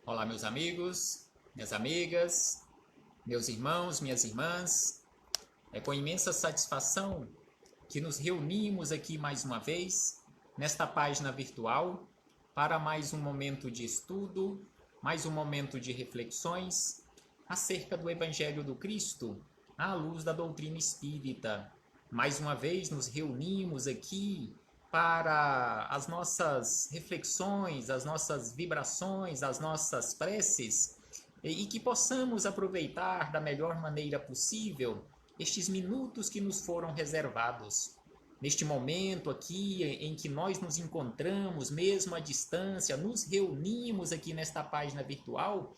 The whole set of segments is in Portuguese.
Olá, meus amigos, minhas amigas, meus irmãos, minhas irmãs. É com imensa satisfação que nos reunimos aqui mais uma vez, nesta página virtual, para mais um momento de estudo, mais um momento de reflexões acerca do Evangelho do Cristo, à luz da doutrina espírita. Mais uma vez nos reunimos aqui para as nossas reflexões, as nossas vibrações, as nossas preces, e que possamos aproveitar da melhor maneira possível estes minutos que nos foram reservados. Neste momento aqui em que nós nos encontramos, mesmo à distância, nos reunimos aqui nesta página virtual,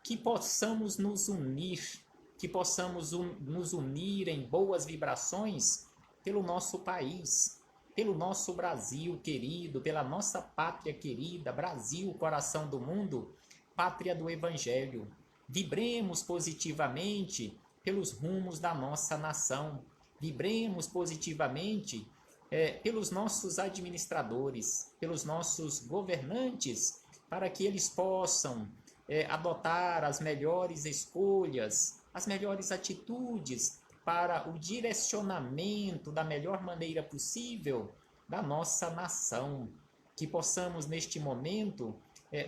que possamos nos unir, que possamos nos unir em boas vibrações pelo nosso país, pelo nosso Brasil querido, pela nossa pátria querida, Brasil, coração do mundo, pátria do Evangelho. Vibremos positivamente pelos rumos da nossa nação. Vibremos positivamente pelos nossos administradores, pelos nossos governantes, para que eles possam adotar as melhores escolhas, as melhores atitudes para o direcionamento da melhor maneira possível da nossa nação. Que possamos, neste momento,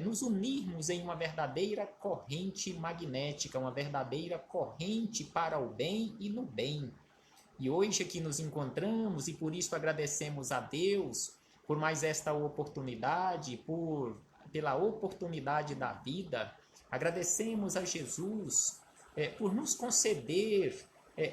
nos unirmos em uma verdadeira corrente magnética, uma verdadeira corrente para o bem e no bem. E hoje aqui nos encontramos e por isso agradecemos a Deus por mais esta oportunidade, pela oportunidade da vida. Agradecemos a Jesus por nos conceder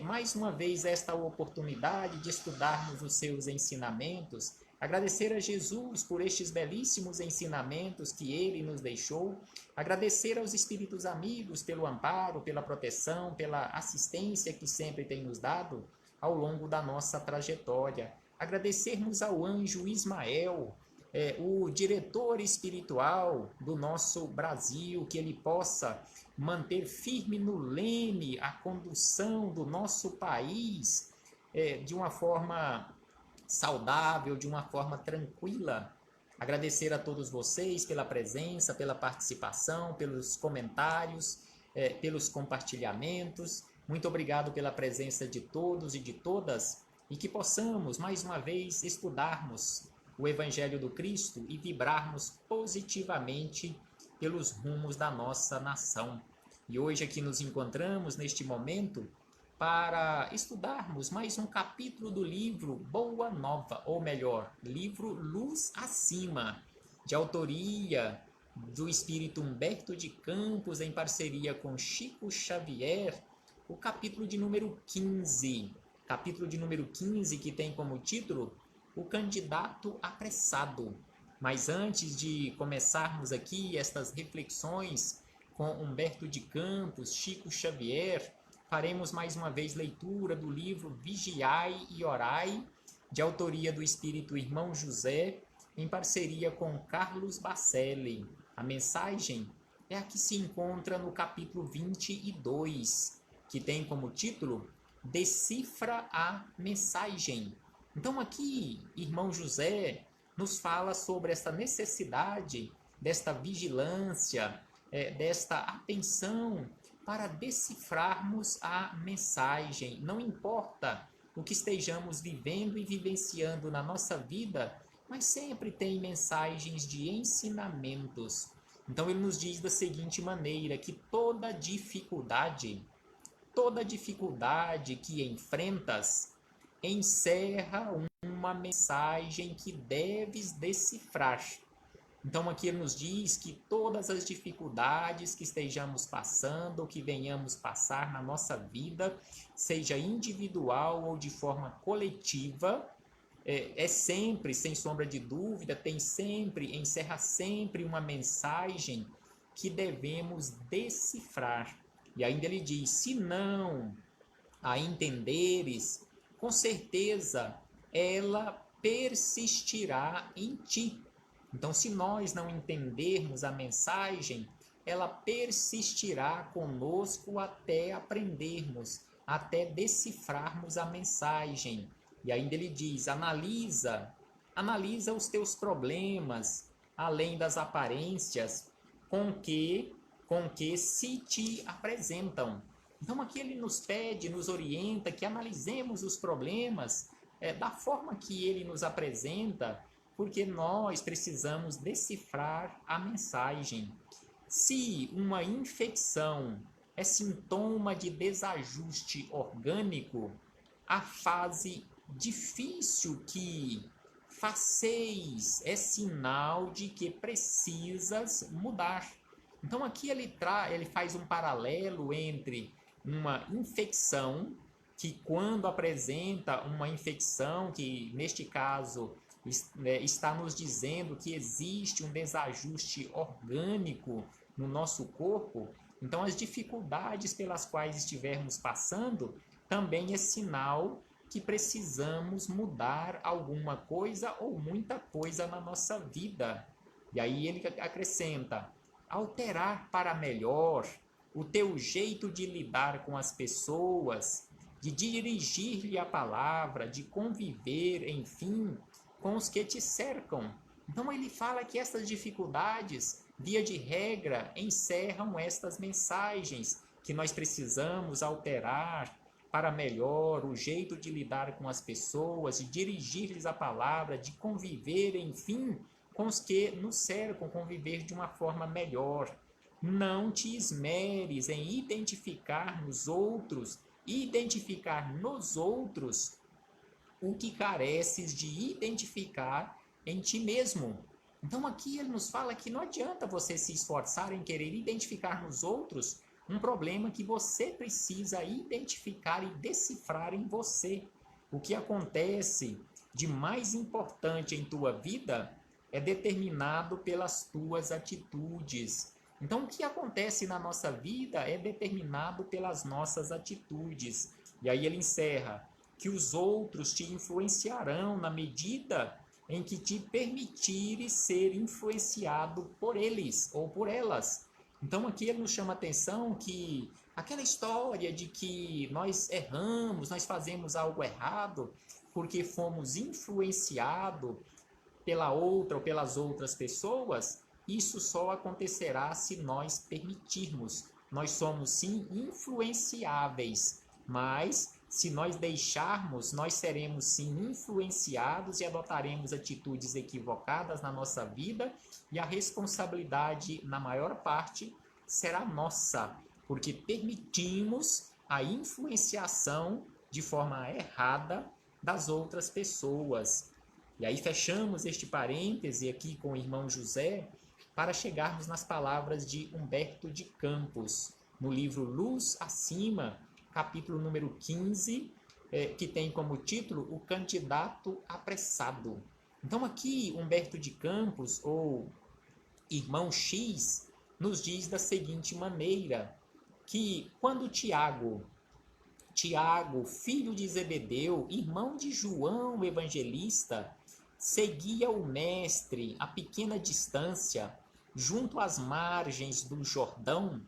mais uma vez esta oportunidade de estudarmos os seus ensinamentos. Agradecer a Jesus por estes belíssimos ensinamentos que ele nos deixou. Agradecer aos espíritos amigos pelo amparo, pela proteção, pela assistência que sempre tem nos dado ao longo da nossa trajetória. Agradecermos ao anjo Ismael, o diretor espiritual do nosso Brasil, que ele possa manter firme no leme a condução do nosso país de uma forma saudável, de uma forma tranquila. Agradecer a todos vocês pela presença, pela participação, pelos comentários, pelos compartilhamentos. Muito obrigado pela presença de todos e de todas e que possamos, mais uma vez, estudarmos o Evangelho do Cristo e vibrarmos positivamente pelos rumos da nossa nação. E hoje aqui nos encontramos neste momento para estudarmos mais um capítulo do livro Boa Nova, ou melhor, livro Luz Acima, de autoria do espírito Humberto de Campos, em parceria com Chico Xavier, o capítulo de número 15. Capítulo de número 15, que tem como título O Candidato Apressado. Mas antes de começarmos aqui estas reflexões com Humberto de Campos, Chico Xavier, faremos mais uma vez leitura do livro Vigiai e Orai, de autoria do espírito Irmão José, em parceria com Carlos Bacelli. A mensagem é a que se encontra no capítulo 22, que tem como título Decifra a Mensagem. Então aqui, Irmão José nos fala sobre essa necessidade desta vigilância, desta atenção para decifrarmos a mensagem. Não importa o que estejamos vivendo e vivenciando na nossa vida, mas sempre tem mensagens de ensinamentos. Então ele nos diz da seguinte maneira, que toda dificuldade que enfrentas encerra uma mensagem que deves decifrar. Então aqui ele nos diz que todas as dificuldades que estejamos passando ou que venhamos passar na nossa vida, seja individual ou de forma coletiva, sempre, sem sombra de dúvida, encerra sempre uma mensagem que devemos decifrar. E ainda ele diz, se não a entenderes, com certeza ela persistirá em ti. Então, se nós não entendermos a mensagem, ela persistirá conosco até aprendermos, até decifrarmos a mensagem. E ainda ele diz, analisa os teus problemas, além das aparências, com que se te apresentam. Então aqui ele nos pede, nos orienta que analisemos os problemas da forma que ele nos apresenta, porque nós precisamos decifrar a mensagem. Se uma infecção é sintoma de desajuste orgânico, a fase difícil que faceis é sinal de que precisas mudar. Então aqui ele faz um paralelo entre uma infecção, que quando apresenta uma infecção, que neste caso está nos dizendo que existe um desajuste orgânico no nosso corpo, então as dificuldades pelas quais estivermos passando também é sinal que precisamos mudar alguma coisa ou muita coisa na nossa vida. E aí ele acrescenta: alterar para melhor o teu jeito de lidar com as pessoas, de dirigir-lhe a palavra, de conviver, enfim, com os que te cercam. Então ele fala que essas dificuldades, via de regra, encerram estas mensagens, que nós precisamos alterar para melhor o jeito de lidar com as pessoas, de dirigir-lhes a palavra, de conviver, enfim, com os que nos cercam, conviver de uma forma melhor. Não te esmeres em identificar nos outros o que careces de identificar em ti mesmo. Então aqui ele nos fala que não adianta você se esforçar em querer identificar nos outros um problema que você precisa identificar e decifrar em você. O que acontece de mais importante em tua vida é determinado pelas tuas atitudes. Então, o que acontece na nossa vida é determinado pelas nossas atitudes. E aí ele encerra: que os outros te influenciarão na medida em que te permitires ser influenciado por eles ou por elas. Então aqui ele nos chama a atenção que aquela história de que nós erramos, nós fazemos algo errado porque fomos influenciados pela outra ou pelas outras pessoas, isso só acontecerá se nós permitirmos. Nós somos sim influenciáveis, mas se nós deixarmos, nós seremos sim influenciados e adotaremos atitudes equivocadas na nossa vida, e a responsabilidade, na maior parte, será nossa, porque permitimos a influenciação de forma errada das outras pessoas. E aí fechamos este parêntese aqui com o irmão José para chegarmos nas palavras de Humberto de Campos, no livro Luz Acima, capítulo número 15, que tem como título O Candidato Apressado. Então aqui Humberto de Campos, ou Irmão X, nos diz da seguinte maneira, que quando Tiago, filho de Zebedeu, irmão de João Evangelista, seguia o mestre a pequena distância, junto às margens do Jordão,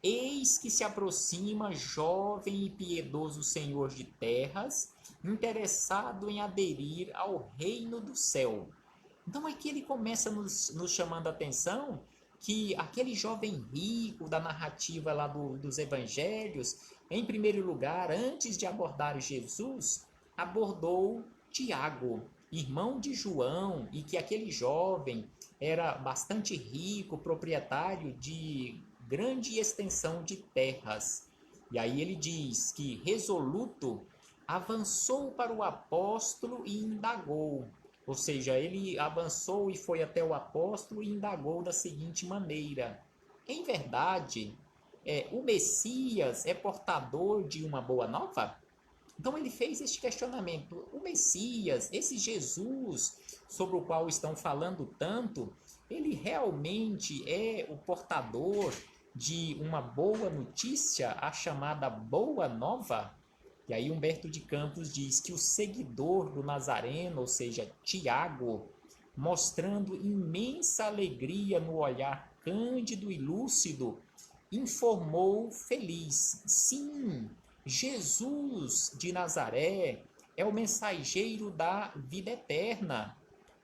eis que se aproxima jovem e piedoso senhor de terras, interessado em aderir ao reino do céu. Então aqui ele começa nos chamando a atenção que aquele jovem rico da narrativa lá dos evangelhos, em primeiro lugar, antes de abordar Jesus, abordou Tiago, irmão de João, e que aquele jovem era bastante rico, proprietário de grande extensão de terras. E aí ele diz que, resoluto, avançou para o apóstolo e indagou. Ou seja, ele avançou e foi até o apóstolo e indagou da seguinte maneira: em verdade, o Messias é portador de uma boa nova? Então ele fez este questionamento: o Messias, esse Jesus sobre o qual estão falando tanto, ele realmente é o portador de uma boa notícia, a chamada Boa Nova? E aí Humberto de Campos diz que o seguidor do Nazareno, ou seja, Tiago, mostrando imensa alegria no olhar cândido e lúcido, informou feliz: sim, Jesus de Nazaré é o mensageiro da vida eterna.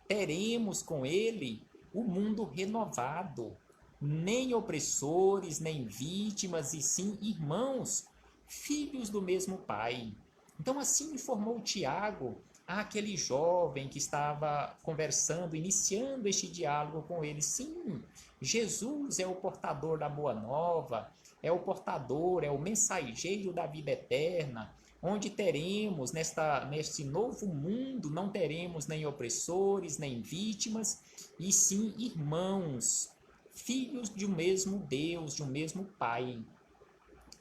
Teremos com ele o mundo renovado. nem opressores, nem vítimas, e sim irmãos, filhos do mesmo Pai. Então, assim informou Tiago àquele jovem que estava conversando, iniciando este diálogo com ele. Sim, Jesus é o portador da boa nova, é o portador, é o mensageiro da vida eterna, onde teremos, neste novo mundo, não teremos nem opressores, nem vítimas, e sim irmãos, filhos de um mesmo Deus, de um mesmo Pai.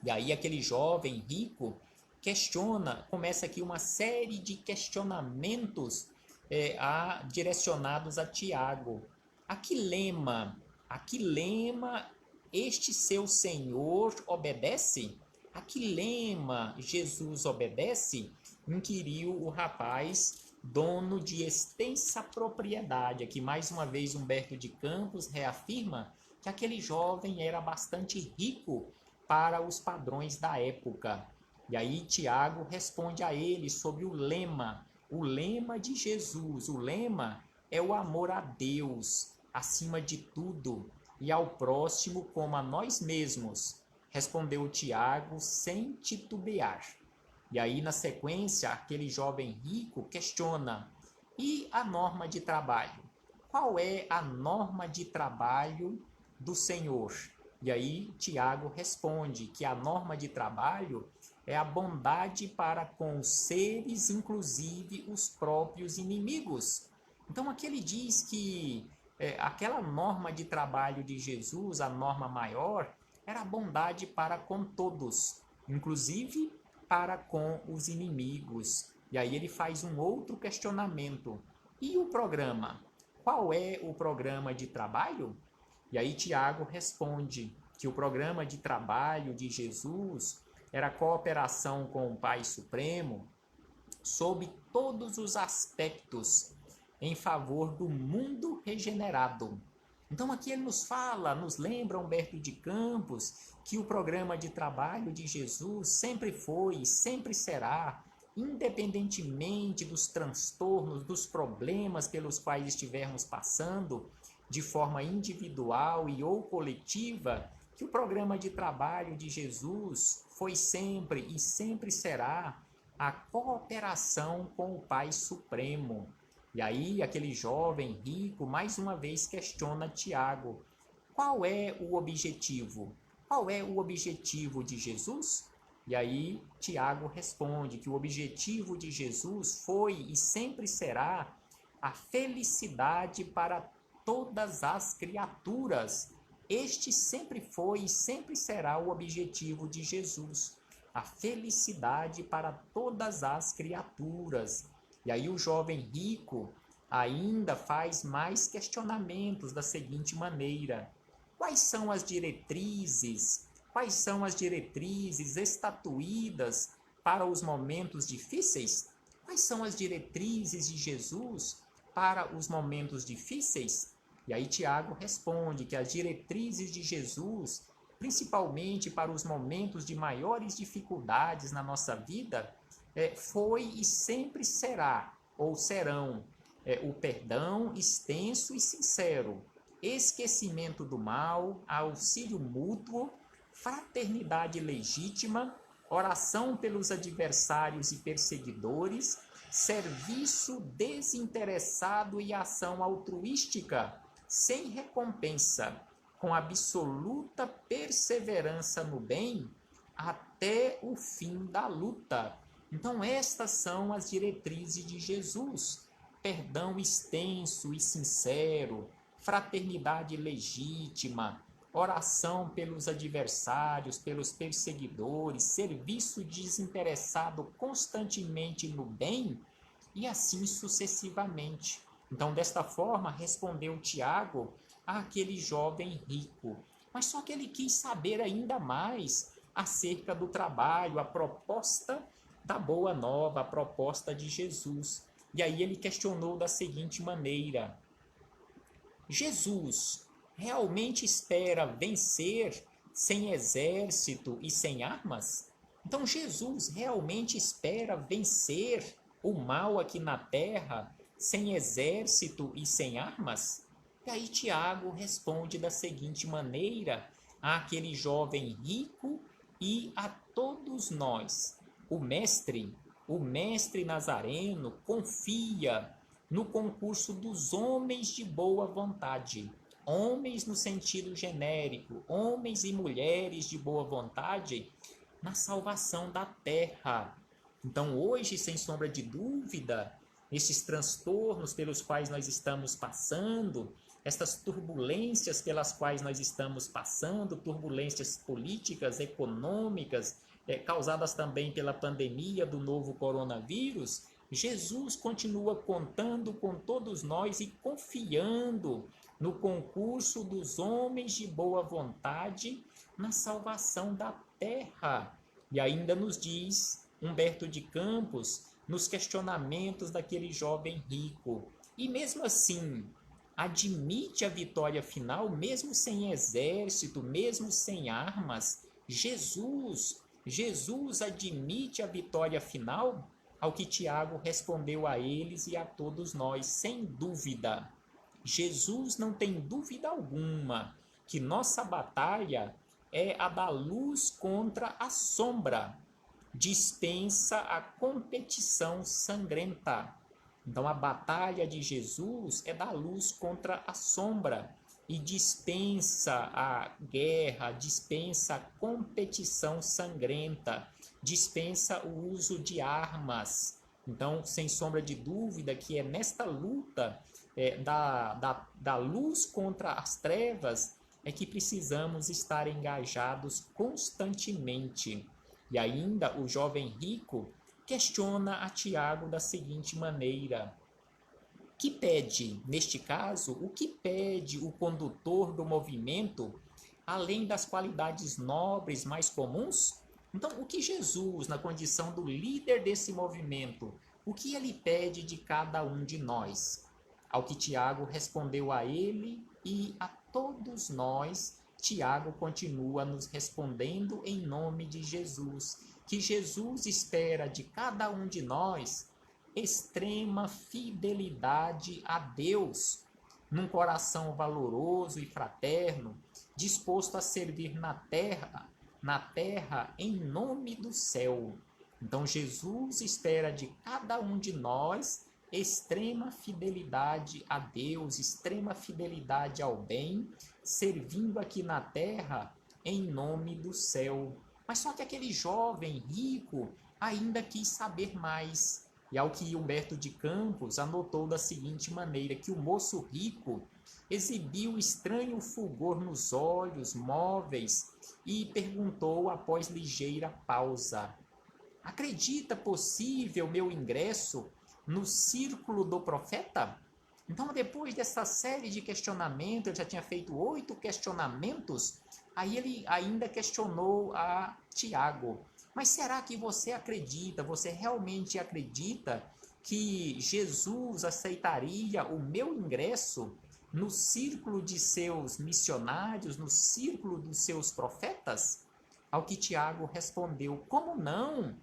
E aí aquele jovem rico começa aqui uma série de questionamentos direcionados a Tiago. A que lema este seu Senhor obedece? A que lema Jesus obedece? Inquiriu o rapaz, dono de extensa propriedade. Aqui mais uma vez Humberto de Campos reafirma que aquele jovem era bastante rico para os padrões da época. E aí Tiago responde a ele sobre o lema de Jesus. O lema é o amor a Deus acima de tudo e ao próximo como a nós mesmos, respondeu Tiago sem titubear. E aí na sequência aquele jovem rico questiona: e a norma de trabalho? Qual é a norma de trabalho do Senhor? E aí Tiago responde que a norma de trabalho é a bondade para com os seres, inclusive os próprios inimigos. Então aqui ele diz que aquela norma de trabalho de Jesus, a norma maior, era a bondade para com todos, inclusive para com os inimigos. E aí ele faz um outro questionamento. E o programa? Qual é o programa de trabalho? E aí Tiago responde que o programa de trabalho de Jesus era a cooperação com o Pai Supremo sob todos os aspectos em favor do mundo regenerado. Então aqui ele nos lembra Humberto de Campos, que o programa de trabalho de Jesus sempre foi e sempre será, independentemente dos transtornos, dos problemas pelos quais estivermos passando, de forma individual e ou coletiva, que o programa de trabalho de Jesus foi sempre e sempre será a cooperação com o Pai Supremo. E aí aquele jovem rico mais uma vez questiona Tiago: qual é o objetivo? Qual é o objetivo de Jesus? E aí Tiago responde que o objetivo de Jesus foi e sempre será a felicidade para todas as criaturas. Este sempre foi e sempre será o objetivo de Jesus, a felicidade para todas as criaturas. E aí o jovem rico ainda faz mais questionamentos da seguinte maneira: quais são as diretrizes? Quais são as diretrizes estatuídas para os momentos difíceis? Quais são as diretrizes de Jesus para os momentos difíceis? E aí Tiago responde que as diretrizes de Jesus, principalmente para os momentos de maiores dificuldades na nossa vida, foi e sempre será, ou serão, o perdão extenso e sincero, esquecimento do mal, auxílio mútuo, fraternidade legítima, oração pelos adversários e perseguidores, serviço desinteressado e ação altruística, sem recompensa, com absoluta perseverança no bem, até o fim da luta. Então estas são as diretrizes de Jesus: perdão extenso e sincero, fraternidade legítima, oração pelos adversários, pelos perseguidores, serviço desinteressado constantemente no bem, e assim sucessivamente. Então, desta forma, respondeu Tiago àquele jovem rico. Mas só que ele quis saber ainda mais acerca do trabalho, a proposta da boa nova, a proposta de Jesus. E aí ele questionou da seguinte maneira: Jesus realmente espera vencer sem exército e sem armas? Então Jesus realmente espera vencer o mal aqui na terra sem exército e sem armas? E aí Tiago responde da seguinte maneira àquele jovem rico e a todos nós. O mestre Nazareno confia no concurso dos homens de boa vontade. Homens no sentido genérico, homens e mulheres de boa vontade na salvação da terra. Então, hoje, sem sombra de dúvida, esses transtornos pelos quais nós estamos passando, estas turbulências pelas quais nós estamos passando, turbulências políticas, econômicas, causadas também pela pandemia do novo coronavírus, Jesus continua contando com todos nós e confiando no concurso dos homens de boa vontade na salvação da terra. E ainda nos diz Humberto de Campos, nos questionamentos daquele jovem rico, e mesmo assim, admite a vitória final, mesmo sem exército, mesmo sem armas. Jesus admite a vitória final, ao que Tiago respondeu a eles e a todos nós, sem dúvida. Jesus não tem dúvida alguma que nossa batalha é a da luz contra a sombra. Dispensa a competição sangrenta. Então a batalha de Jesus é da luz contra a sombra e dispensa a guerra, dispensa a competição sangrenta, dispensa o uso de armas. Então, sem sombra de dúvida que é nesta luta da luz contra as trevas é que precisamos estar engajados constantemente. E ainda o jovem rico questiona a Tiago da seguinte maneira: que pede, neste caso, o que pede o condutor do movimento, além das qualidades nobres mais comuns? Então, o que Jesus, na condição do líder desse movimento, o que ele pede de cada um de nós? Ao que Tiago respondeu a ele e a todos nós, Tiago continua nos respondendo em nome de Jesus, que Jesus espera de cada um de nós extrema fidelidade a Deus, num coração valoroso e fraterno, disposto a servir na terra em nome do céu. Então Jesus espera de cada um de nós extrema fidelidade a Deus, extrema fidelidade ao bem, servindo aqui na terra em nome do céu. Mas só que aquele jovem rico ainda quis saber mais. E ao que Humberto de Campos anotou da seguinte maneira, que o moço rico exibiu estranho fulgor nos olhos móveis e perguntou após ligeira pausa: acredita possível meu ingresso no círculo do profeta? Então, depois dessa série de questionamentos, ele já tinha feito 8 questionamentos, aí ele ainda questionou a Tiago: mas será que você acredita, você realmente acredita que Jesus aceitaria o meu ingresso no círculo de seus missionários, no círculo dos seus profetas? Ao que Tiago respondeu: como não?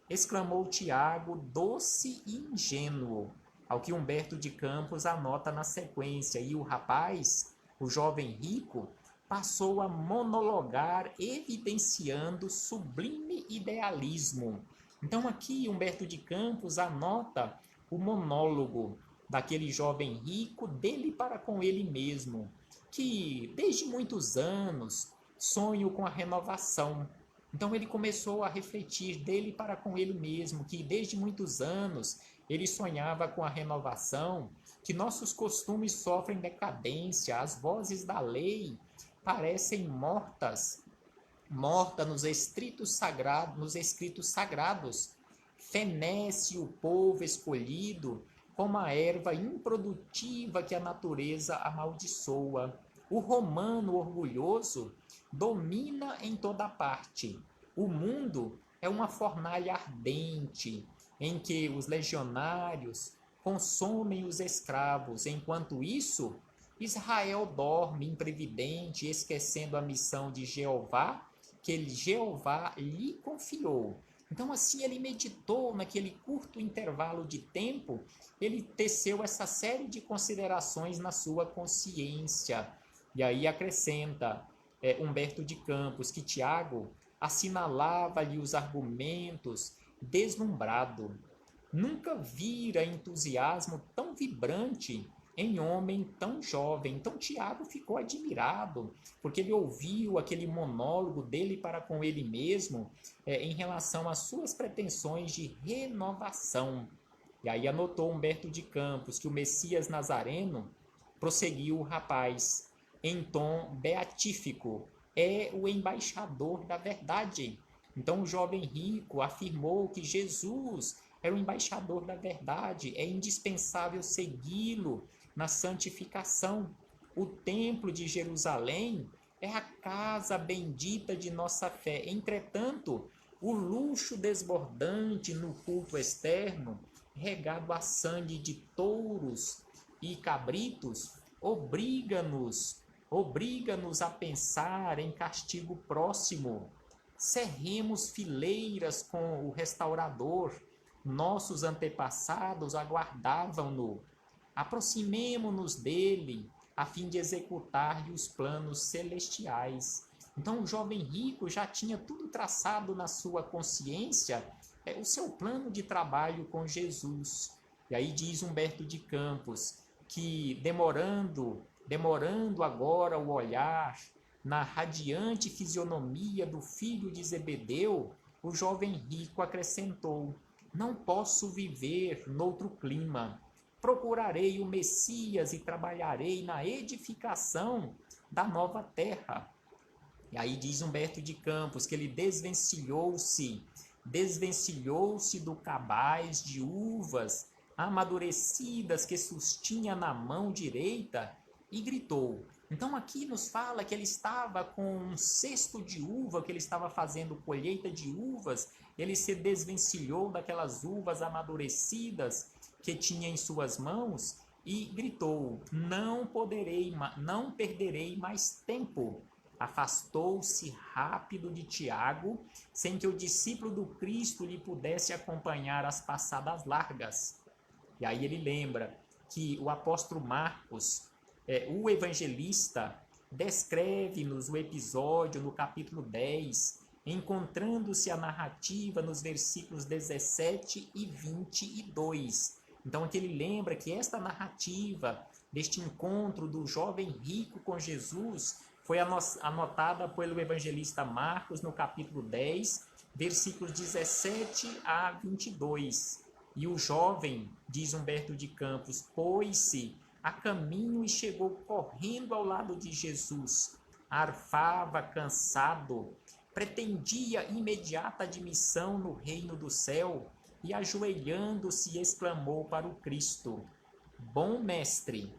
Exclamou Tiago, doce e ingênuo. Ao que Humberto de Campos anota na sequência, e o rapaz, o jovem rico, passou a monologar, evidenciando sublime idealismo. Então aqui Humberto de Campos anota o monólogo daquele jovem rico dele para com ele mesmo, que desde muitos anos sonho com a renovação. Então ele começou a refletir dele para com ele mesmo, que desde muitos anos ele sonhava com a renovação, que nossos costumes sofrem decadência, as vozes da lei parecem mortas nos escritos sagrados. Fenece o povo escolhido como a erva improdutiva que a natureza amaldiçoa. O romano orgulhoso domina em toda parte. O mundo é uma fornalha ardente em que os legionários consomem os escravos. Enquanto isso, Israel dorme imprevidente, esquecendo a missão de Jeová, que Jeová lhe confiou, Então, assim, ele meditou naquele curto intervalo de tempo, ele teceu essa série de considerações na sua consciência. E aí acrescenta Humberto de Campos que Tiago assinalava-lhe os argumentos deslumbrado. Nunca vira entusiasmo tão vibrante em homem tão jovem. Então Tiago ficou admirado, porque ele ouviu aquele monólogo dele para com ele mesmo em relação às suas pretensões de renovação. E aí anotou Humberto de Campos que o Messias Nazareno, prosseguiu o rapaz, em tom beatífico, é o embaixador da verdade. Então o jovem rico afirmou que Jesus era o embaixador da verdade, é indispensável segui-lo na santificação. O templo de Jerusalém é a casa bendita de nossa fé. Entretanto, o luxo desbordante no culto externo, regado a sangue de touros e cabritos, obriga-nos a pensar em castigo próximo. Cerremos fileiras com o restaurador. Nossos antepassados aguardavam-no. Aproximemo-nos dele, a fim de executar-lhe os planos celestiais. Então o jovem rico já tinha tudo traçado na sua consciência, o seu plano de trabalho com Jesus. E aí diz Humberto de Campos que demorando agora o olhar na radiante fisionomia do filho de Zebedeu, o jovem rico acrescentou: não posso viver noutro clima. Procurarei o Messias e trabalharei na edificação da nova terra. E aí diz Humberto de Campos que ele desvencilhou-se do cabaz de uvas amadurecidas que sustinha na mão direita e gritou. Então aqui nos fala que ele estava com um cesto de uva, que ele estava fazendo colheita de uvas, ele se desvencilhou daquelas uvas amadurecidas que tinha em suas mãos e gritou: não perderei mais tempo. Afastou-se rápido de Tiago, sem que o discípulo do Cristo lhe pudesse acompanhar as passadas largas. E aí ele lembra que o apóstolo Marcos, o evangelista, descreve-nos o episódio no capítulo 10, encontrando-se a narrativa nos versículos 17 e 22. Então aqui ele lembra que esta narrativa deste encontro do jovem rico com Jesus foi anotada pelo evangelista Marcos no capítulo 10, versículos 17 a 22. E o jovem, diz Humberto de Campos, pôs-se a caminho e chegou correndo ao lado de Jesus. Arfava cansado, pretendia imediata admissão no reino do céu e, ajoelhando-se, exclamou para o Cristo: bom mestre,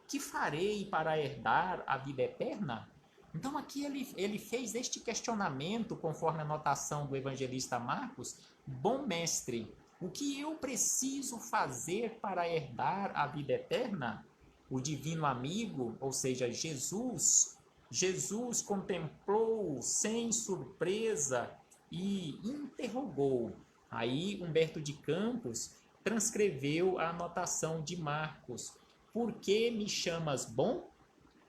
que farei para herdar a vida eterna? Então aqui ele fez este questionamento, conforme a anotação do evangelista Marcos: bom mestre, o que eu preciso fazer para herdar a vida eterna? O divino amigo, ou seja, Jesus contemplou sem surpresa e interrogou. Aí Humberto de Campos transcreveu a anotação de Marcos: por que me chamas bom?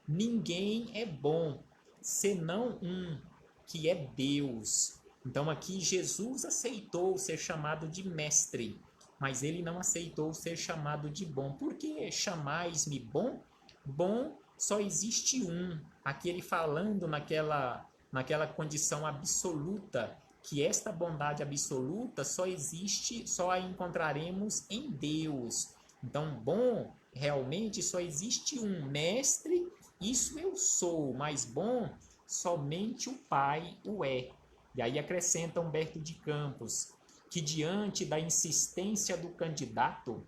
Ninguém é bom, senão um, que é Deus. Então aqui Jesus aceitou ser chamado de mestre, mas ele não aceitou ser chamado de bom. Por que chamais-me bom? Bom só existe um. Aqui ele falando naquela condição absoluta, que esta bondade absoluta só existe, só a encontraremos em Deus. Então, bom, realmente só existe um. Mestre, isso eu sou, mas bom, somente o Pai o é. E aí acrescenta Humberto de Campos que, diante da insistência do candidato,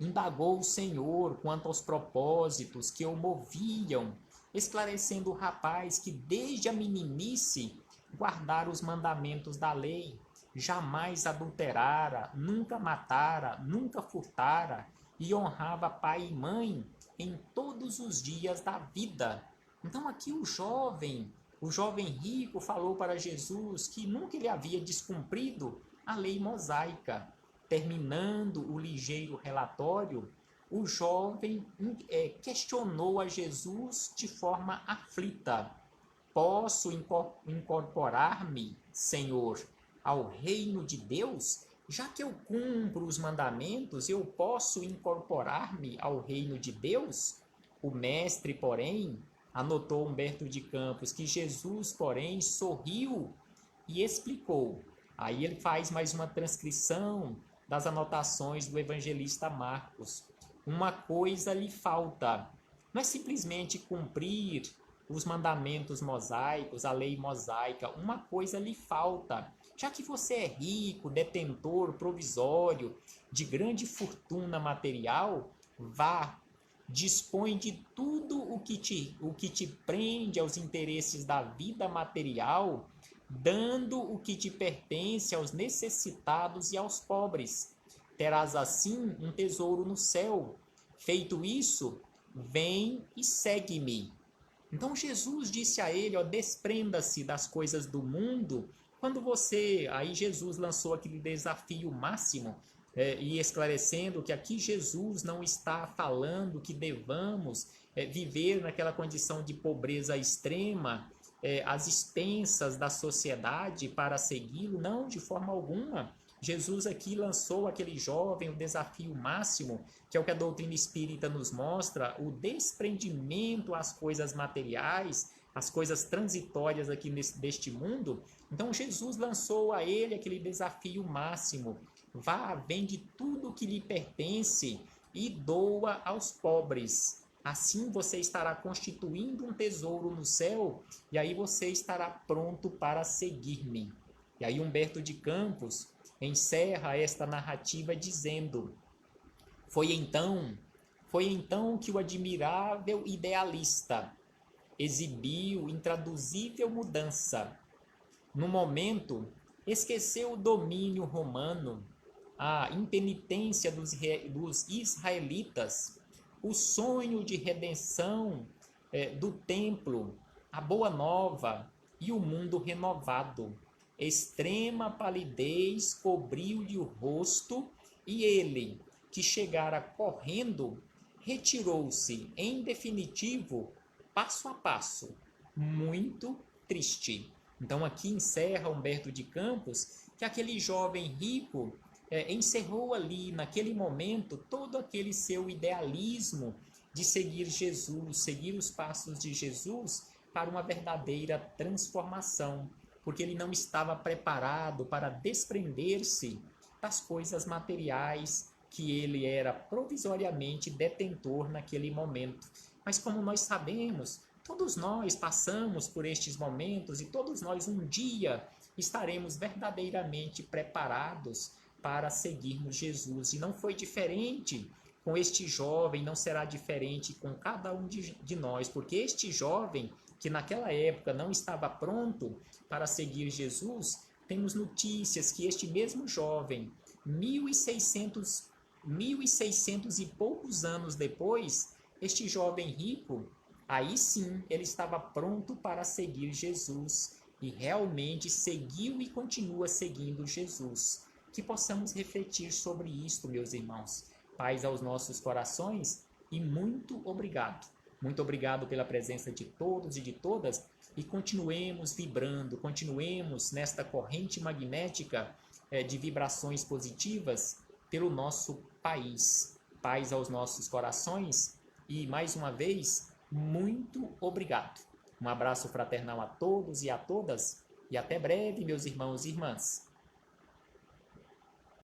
indagou o Senhor quanto aos propósitos que o moviam, esclarecendo o rapaz que desde a meninice guardara os mandamentos da lei, jamais adulterara, nunca matara, nunca furtara e honrava pai e mãe em todos os dias da vida. Então aqui o jovem O jovem rico falou para Jesus que nunca ele havia descumprido a lei mosaica. Terminando o ligeiro relatório, o jovem questionou a Jesus de forma aflita: posso incorporar-me, Senhor, ao reino de Deus? Já que eu cumpro os mandamentos, eu posso incorporar-me ao reino de Deus? O mestre, porém, anotou Humberto de Campos que Jesus, porém, sorriu e explicou. Aí ele faz mais uma transcrição das anotações do evangelista Marcos. Uma coisa lhe falta. Não é simplesmente cumprir os mandamentos mosaicos, a lei mosaica. Uma coisa lhe falta. Já que você é rico, detentor provisório de grande fortuna material, vá, dispõe de tudo o que te prende aos interesses da vida material, dando o que te pertence aos necessitados e aos pobres. Terás assim um tesouro no céu. Feito isso, vem e segue-me. Então Jesus disse a ele, ó, desprenda-se das coisas do mundo. Aí Jesus lançou aquele desafio máximo, e esclarecendo que aqui Jesus não está falando que devamos viver naquela condição de pobreza extrema, às expensas da sociedade para segui-lo, não, de forma alguma. Jesus aqui lançou aquele jovem o desafio máximo, que é o que a doutrina espírita nos mostra, o desprendimento às coisas materiais, às coisas transitórias aqui deste mundo. Então Jesus lançou a ele aquele desafio máximo: vá, vende tudo o que lhe pertence e doa aos pobres. Assim você estará constituindo um tesouro no céu, e aí você estará pronto para seguir-me. E aí Humberto de Campos encerra esta narrativa dizendo: Foi então que o admirável idealista exibiu intraduzível mudança. No momento, esqueceu o domínio romano, a impenitência dos israelitas, o sonho de redenção do templo, a boa nova e o mundo renovado. Extrema palidez cobriu-lhe o rosto e ele, que chegara correndo, retirou-se em definitivo, passo a passo, muito triste. Então aqui encerra Humberto de Campos que aquele jovem rico encerrou ali, naquele momento, todo aquele seu idealismo de seguir Jesus, seguir os passos de Jesus para uma verdadeira transformação, porque ele não estava preparado para desprender-se das coisas materiais que ele era provisoriamente detentor naquele momento. Mas como nós sabemos, todos nós passamos por estes momentos e todos nós um dia estaremos verdadeiramente preparados para seguirmos Jesus. E não foi diferente com este jovem, não será diferente com cada um de nós, porque este jovem, que naquela época não estava pronto para seguir Jesus, temos notícias que este mesmo jovem, 1.600 e poucos anos depois, este jovem rico, aí sim ele estava pronto para seguir Jesus e realmente seguiu e continua seguindo Jesus. Que possamos refletir sobre isto, meus irmãos. Paz aos nossos corações e muito obrigado. Muito obrigado pela presença de todos e de todas, e continuemos vibrando, continuemos nesta corrente magnética de vibrações positivas pelo nosso país. Paz aos nossos corações e, mais uma vez, muito obrigado. Um abraço fraternal a todos e a todas, e até breve, meus irmãos e irmãs.